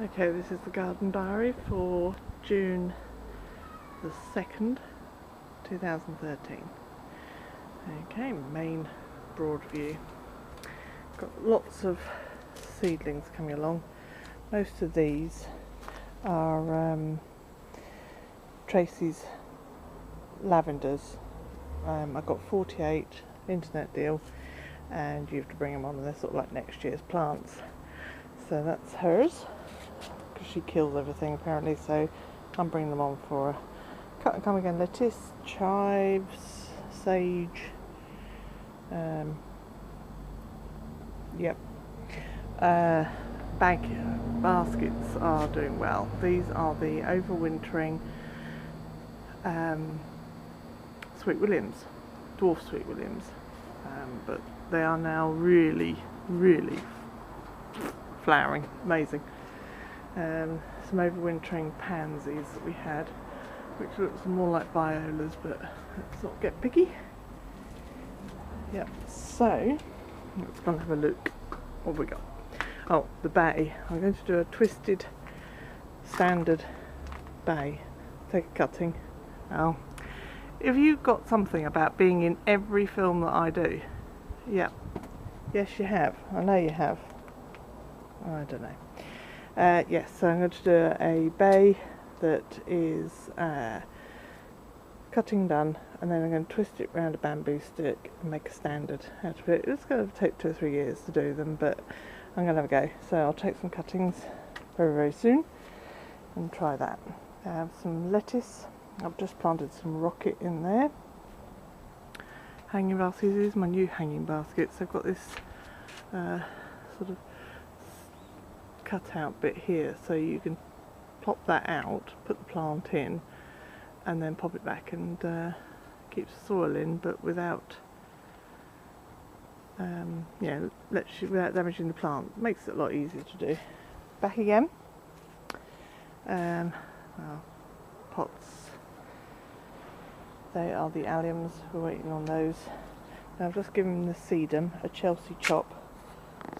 Okay, this is the garden diary for June the 2nd, 2013. Okay, main broad view. Got lots of seedlings coming along. Most of these are Tracy's lavenders. I got 48 internet deal, and you have to bring them on, and they're sort of like next year's plants. So that's hers, because she kills everything apparently, so I'm bringing them on for her. Cut and come again, lettuce, chives, sage, yep. Bag baskets are doing well. These are the overwintering Sweet Williams, dwarf Sweet Williams, but they are now really flowering, amazing. Some overwintering pansies that we had, which looks more like violas, but let's not get picky. Yep, so let's go and have a look what we got. Oh, the bay. I'm going to do a twisted standard bay. Take a cutting. Oh, if you've got something about being in every film that I do, yeah, yes you have. I know you have. I don't know. Yes, so I'm going to do a bay that is cutting done, and then I'm going to twist it around a bamboo stick and make a standard out of it. It's going to take 2 or 3 years to do them, but I'm going to have a go. So I'll take some cuttings very soon and try that. I have some lettuce. I've just planted some rocket in there. Hanging baskets. These are my new hanging baskets. I've got this sort of cut out bit here, so you can pop that out, put the plant in, and then pop it back, and keeps the soil in, but without without damaging the plant. Makes it a lot easier to do. Back again. Well, pots. They are the alliums. We're waiting on those. Now I've just given the sedum a Chelsea chop,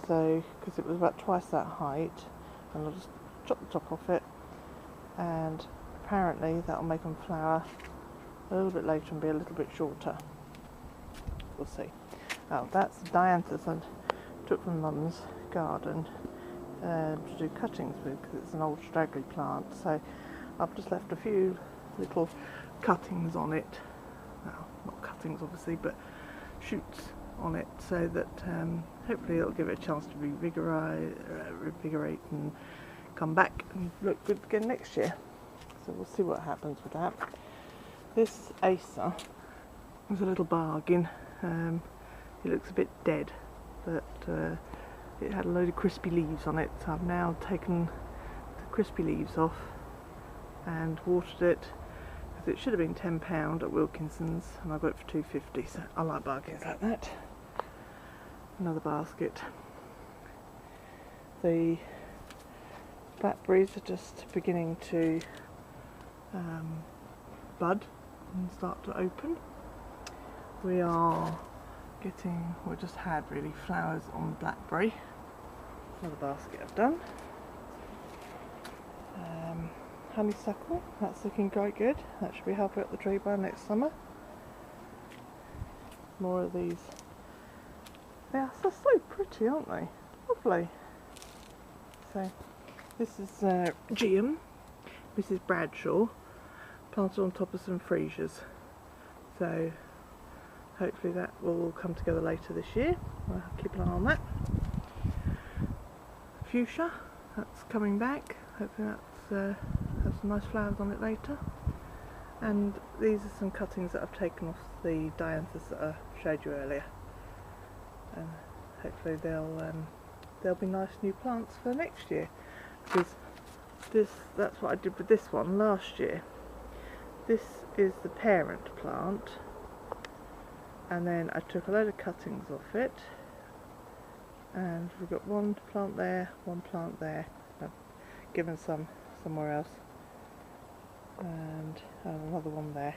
so because it was about twice that height, and I'll just chop the top off it, and apparently that'll make them flower a little bit later and be a little bit shorter. We'll see. Oh, that's dianthus I took from Mum's garden to do cuttings with, because it's an old straggly plant. So I've just left a few little cuttings on it. Well, not cuttings obviously, but shoots on it, so that hopefully it'll give it a chance to revigorate and come back and look good again next year. So we'll see what happens with that. This Acer was a little bargain. It looks a bit dead, but it had a load of crispy leaves on it, so I've now taken the crispy leaves off and watered it, because it should have been £10 at Wilkinson's, and I got it for £2.50, so I like bargains like that. Another basket. The blackberries are just beginning to bud and start to open. We just had really flowers on blackberry. Another basket I've done. Honeysuckle, that's looking quite good. That should be halfway up the tree by next summer. More of these. They are so pretty, aren't they? Lovely. So this is Geum, Mrs. Bradshaw, planted on top of some freesias. So hopefully that will all come together later this year. I'll keep an eye on that. Fuchsia, that's coming back. Hopefully that's has some nice flowers on it later. And these are some cuttings that I've taken off the dianthus that I showed you earlier. And hopefully they'll be nice new plants for next year. Because that's what I did with this one last year. This is the parent plant, and then I took a load of cuttings off it, and we've got one plant there, one plant there. I've given some somewhere else, and another one there.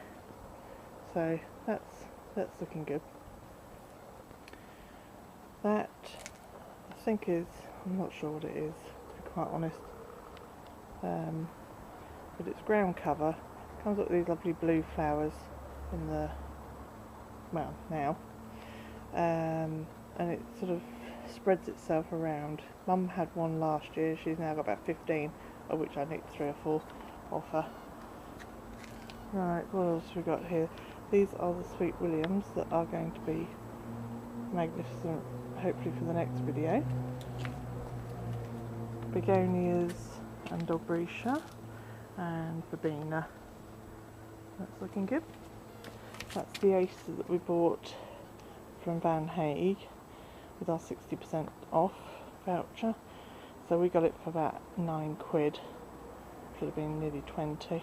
So that's looking good. That I think is, I'm not sure what it is, to be quite honest. but it's ground cover. Comes up with these lovely blue flowers in the, well, now, and it sort of spreads itself around. Mum had one last year, she's now got about 15, of which I nicked 3 or 4 off her. Right, what else have we got here? These are the Sweet Williams that are going to be magnificent, hopefully for the next video. Begonias and Dobrecia and Verbena. That's looking good. That's the Acer that we bought from Van Hague with our 60% off voucher. So we got it for about £9. Should have been nearly 20.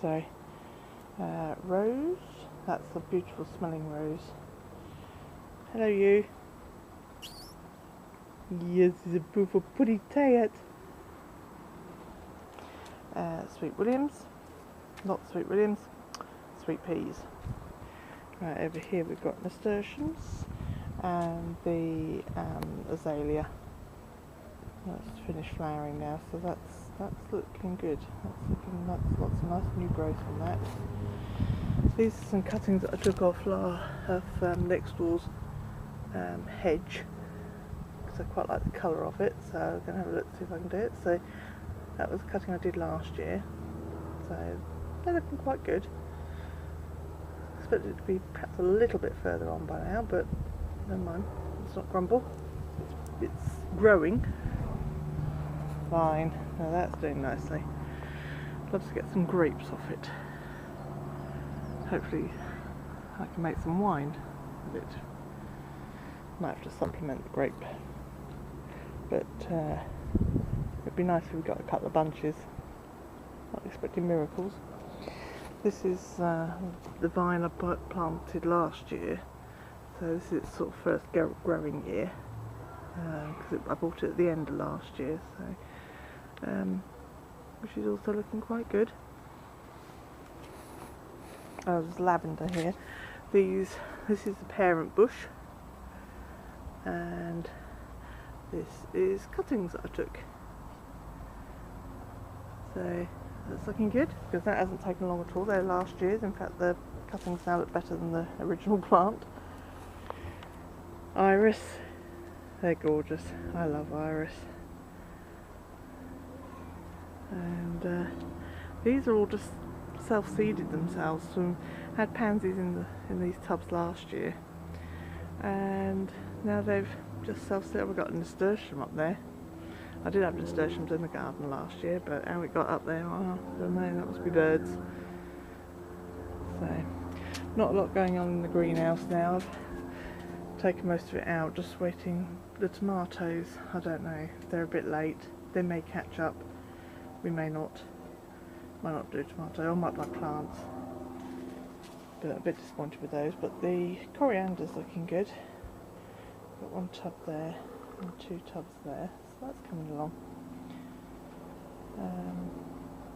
So rose, that's a beautiful smelling rose. Hello you. Yes, it's a beautiful pretty tired. Sweet Williams, not Sweet Williams, Sweet Peas. Right, over here we've got nasturtiums and the azalea. That's finished flowering now, so that's looking good. That's lots of nice new growth on that. These are some cuttings that I took off next door's hedge, because I quite like the colour of it, so I'm going to have a look see if I can do it. So that was a cutting I did last year, so they're looking quite good. I expected it to be perhaps a little bit further on by now, but never mind, let's not grumble. It's growing fine. Now that's doing nicely. I'd love to get some grapes off it. Hopefully I can make some wine with it. Might have to supplement the grape, but it'd be nice if we got a couple of bunches. Not expecting miracles. This is the vine I planted last year, so this is its sort of first growing year, because I bought it at the end of last year, so which is also looking quite good. Oh, there's lavender here. This is the parent bush, and this is cuttings that I took. So that's looking good, because that hasn't taken long at all. They're last year's. In fact, the cuttings now look better than the original plant. Iris, they're gorgeous. I love iris. And these are all just self-seeded themselves. So had pansies in these tubs last year, and now they've just self-seeded. We've got a nasturtium up there. I did have nasturtiums in the garden last year, but how it got up there, I don't know, that must be birds. So, not a lot going on in the greenhouse now. I've taken most of it out, just waiting. The tomatoes, I don't know, they're a bit late. They may catch up, we may not. Might not do tomato, or might buy plants. But I'm a bit disappointed with those, but the coriander's looking good. Got one tub there, and 2 tubs there. So that's coming along.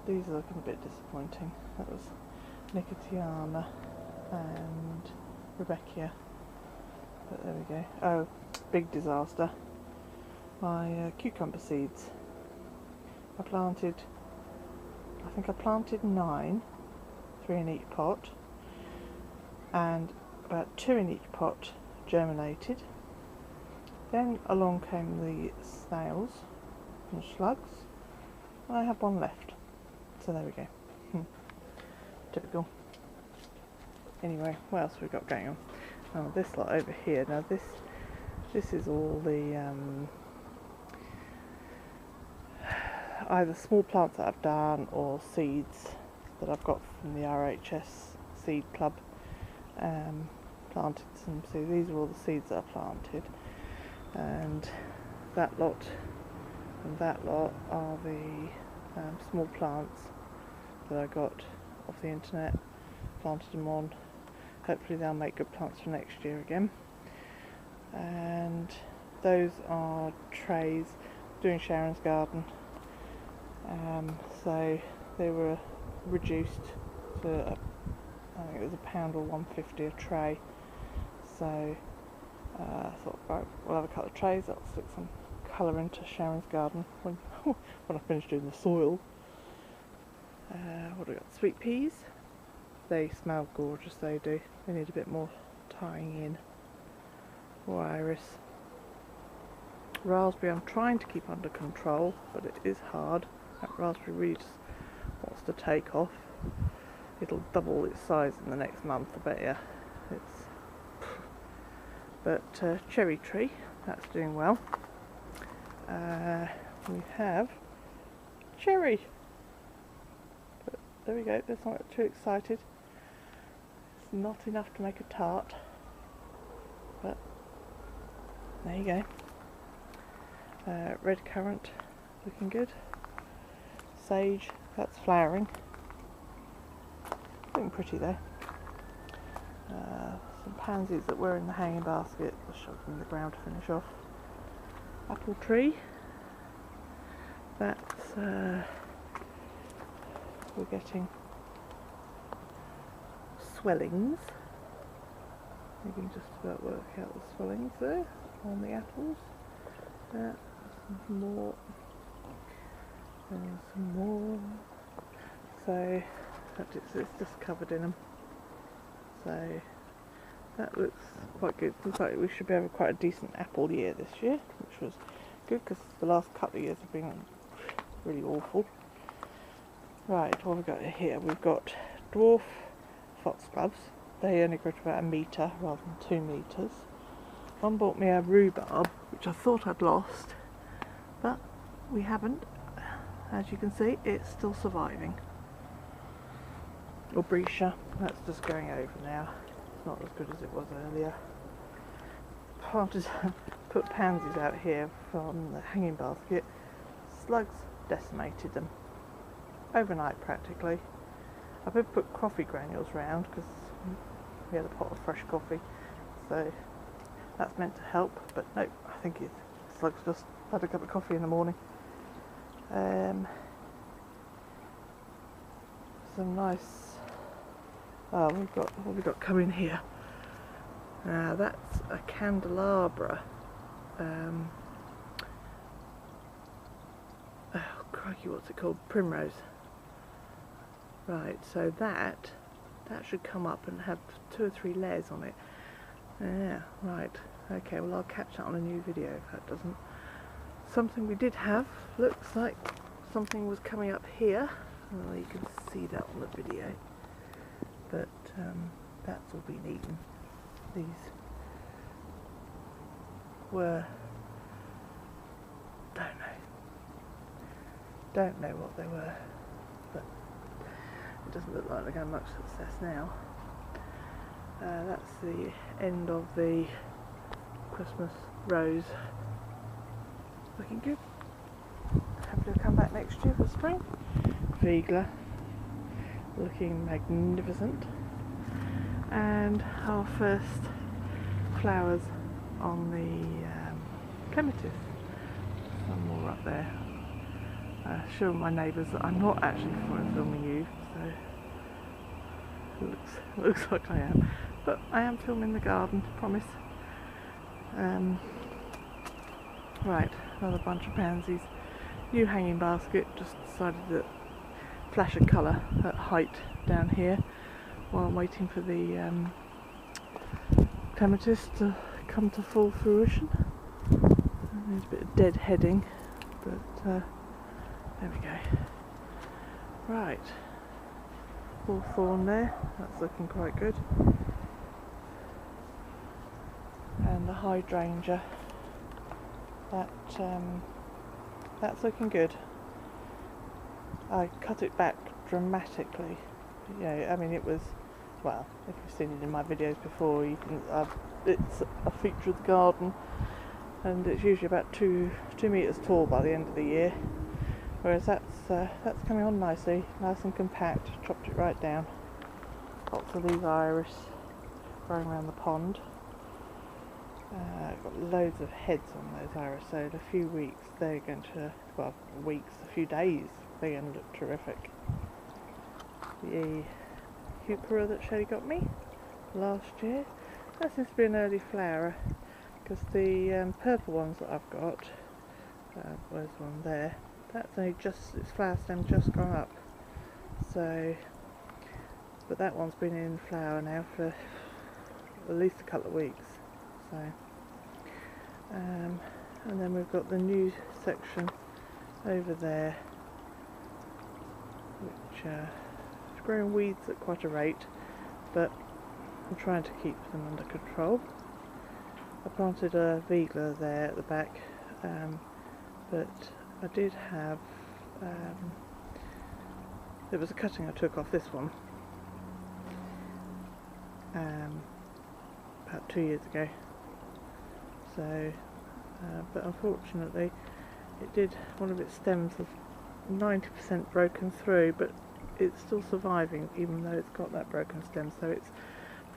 These are looking a bit disappointing. That was Nicotiana and Rebecca. But there we go. Oh, big disaster. My cucumber seeds. I think I planted 9, 3 in each pot, and about 2 in each pot germinated. Then along came the snails and slugs, and I have 1 left. So there we go. Typical. Anyway, what else have we got going on? Oh, this lot over here. Now this is all the either small plants that I've done or seeds that I've got from the RHS seed club. Planted some seeds. These are all the seeds that I planted. And that lot and that lot are the small plants that I got off the internet, planted them on. Hopefully they'll make good plants for next year again. And those are trays, doing Sharon's garden, so they were reduced to I think it was £1 or £1.50 a tray. So I thought, right, we'll have a couple of trays. I'll stick some colour into Sharon's garden when I finish doing the soil. What do we got? Sweet peas. They smell gorgeous, they do. They need a bit more tying in. Or iris. Raspberry I'm trying to keep under control, but it is hard. That raspberry really just wants to take off. It'll double its size in the next month, I bet you. But cherry tree, that's doing well. We have cherry. But there we go, let's not get too excited. It's not enough to make a tart. But there you go. Red currant, looking good. Sage, that's flowering. Looking pretty though. Some pansies that were in the hanging basket, I'll shove them in the ground to finish off. Apple tree, that's, we're getting swellings. You can just about work out the swellings there on the apples. Some more, and some more. So it's just covered in them. So that looks quite good. Looks like we should be having quite a decent apple year this year, which was good because the last couple of years have been really awful. Right, what have we got here? We've got dwarf foxgloves. They only grow to about 1 metre rather than 2 metres. One bought me a rhubarb, which I thought I'd lost, but we haven't. As you can see, it's still surviving. Aubrietia, that's just going over now. It's not as good as it was earlier. Planted, put pansies out here from the hanging basket. Slugs decimated them overnight practically. I did put coffee granules round because we had a pot of fresh coffee, so that's meant to help, but no, I think it's slugs just had a cup of coffee in the morning. Some nice, what have we got coming here? That's a candelabra. Oh crikey, what's it called? Primrose. Right, so that should come up and have 2 or 3 layers on it. Yeah, right. Okay, well I'll catch that on a new video if that doesn't. Something we did have, looks like something was coming up here. Oh, you can see that on the video. But that's all been eaten. These were, don't know what they were, but it doesn't look like they're going much success now. That's the end of the Christmas rose. Looking good. Happy to come back next year for spring. Vigla, looking magnificent. And our first flowers on the clematis. Some more up there. Showing my neighbours that I'm not actually filming you, so it looks like I am. But I am filming the garden, promise. Right, another bunch of pansies. New hanging basket, just decided that flash of colour at height down here while I'm waiting for the clematis to come to full fruition. There's a bit of dead heading, but there we go. Right, hawthorn there, that's looking quite good. And the hydrangea, that's looking good. I cut it back dramatically. You know, I mean it was, well, if you've seen it in my videos before, you can. It's a feature of the garden, and it's usually about 2 meters tall by the end of the year. Whereas that's coming on nicely, nice and compact. Chopped it right down. Lots of these iris growing around the pond. Got loads of heads on those iris, so in a few weeks they're going to, well, a few days, they're going to look terrific. The heuchera that Shelley got me last year, that seems to be an early flower, because the purple ones that I've got, where's one there, that's only just, its flower stem just gone up, So, but that one's been in flower now for at least a couple of weeks. So, and then we've got the new section over there, which is growing weeds at quite a rate, but I'm trying to keep them under control. I planted a Vegler there at the back, but I did have, there was a cutting I took off this one about 2 years ago. So, but unfortunately it did, one of its stems was 90% broken through, but it's still surviving even though it's got that broken stem, so it's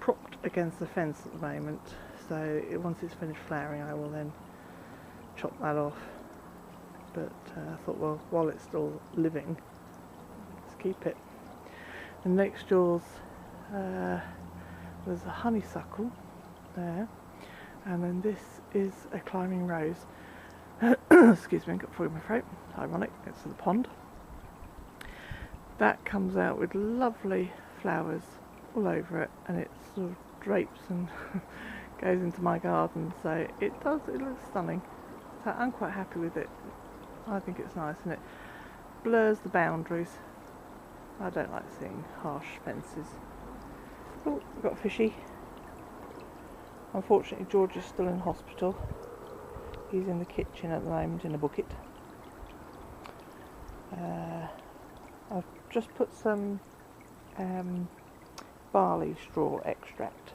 propped against the fence at the moment. So once it's finished flowering I will then chop that off, but I thought, well, while it's still living, let's keep it. And next door's there's a honeysuckle there, and then this is a climbing rose. Excuse me, I got frog in my throat. Ironic, it's in the pond. That comes out with lovely flowers all over it, and it sort of drapes and goes into my garden, so it looks stunning. So I'm quite happy with it. I think it's nice, and it blurs the boundaries. I don't like seeing harsh fences. Oh, we've got a fishy. Unfortunately George is still in hospital. He's in the kitchen at the moment in a bucket. I've just put some barley straw extract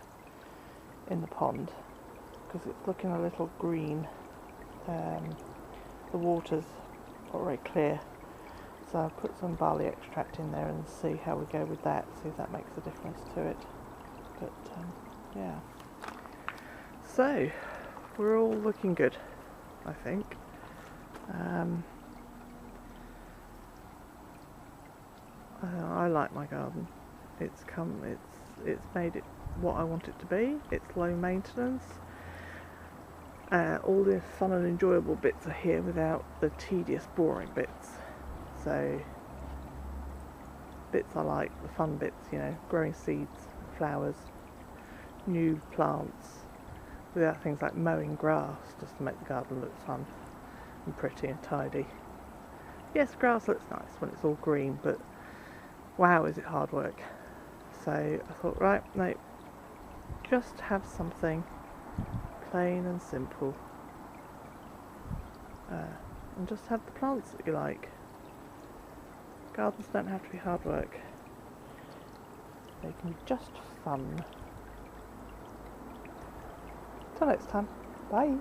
in the pond because it's looking a little green. The water's not very clear, so I'll put some barley extract in there and see how we go with that, see if that makes a difference to it. But yeah, so we're all looking good, I think. I like my garden. It's made it what I want it to be. It's low maintenance. All the fun and enjoyable bits are here without the tedious, boring bits. So bits I like, the fun bits, you know, growing seeds, flowers, new plants, without things like mowing grass just to make the garden look fun and pretty and tidy. Yes, grass looks nice when it's all green, but wow, is it hard work. So I thought, right, no, just have something plain and simple, and just have the plants that you like. Gardens don't have to be hard work, they can be just fun. Till next time, bye.